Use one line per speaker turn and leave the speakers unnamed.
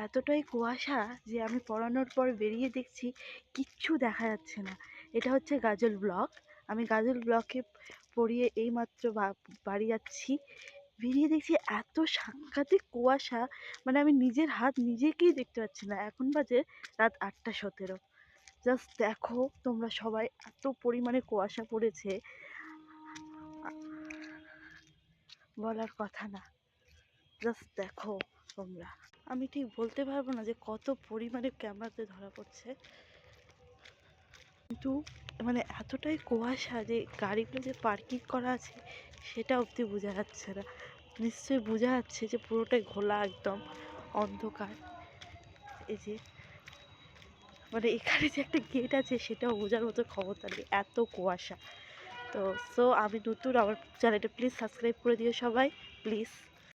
এতটাই কুয়াশা যে আমি পড়ানোর পর বেরিয়ে দেখছি কিচ্ছু দেখা যাচ্ছে না। এটা হচ্ছে গাজল ব্লক। আমি গাজল ব্লকে পড়িয়ে এইমাত্র বাড়ি যাচ্ছি। বেরিয়ে দেখছি এত সাংঘাতিক কুয়াশা, মানে আমি নিজের হাত নিজেকেই দেখতে পাচ্ছি না। এখন বাজে রাত 8:17। জাস্ট দেখো তোমরা সবাই, এত পরিমাণে কুয়াশা পড়েছে বলার কথা না। জাস্ট দেখো তোমরা। আমি ঠিক বলতে পারবো না যে কত পরিমাণে ক্যামেরাতে ধরা পড়ছে, কিন্তু মানে এতটাই কুয়াশা যে গাড়িগুলো যে পার্কিং করা আছে সেটা অবধি বোঝা যাচ্ছে না। নিশ্চয়ই বোঝা যাচ্ছে যে পুরোটাই ঘোলা, একদম অন্ধকার। এই যে মানে এখানে যে একটা গেট আছে সেটাও বোঝার মতো ক্ষমতা নেই, এত কুয়াশা। তো আমি নতুন, আমার চ্যানেলটা প্লিজ সাবস্ক্রাইব করে দিও সবাই, প্লিজ।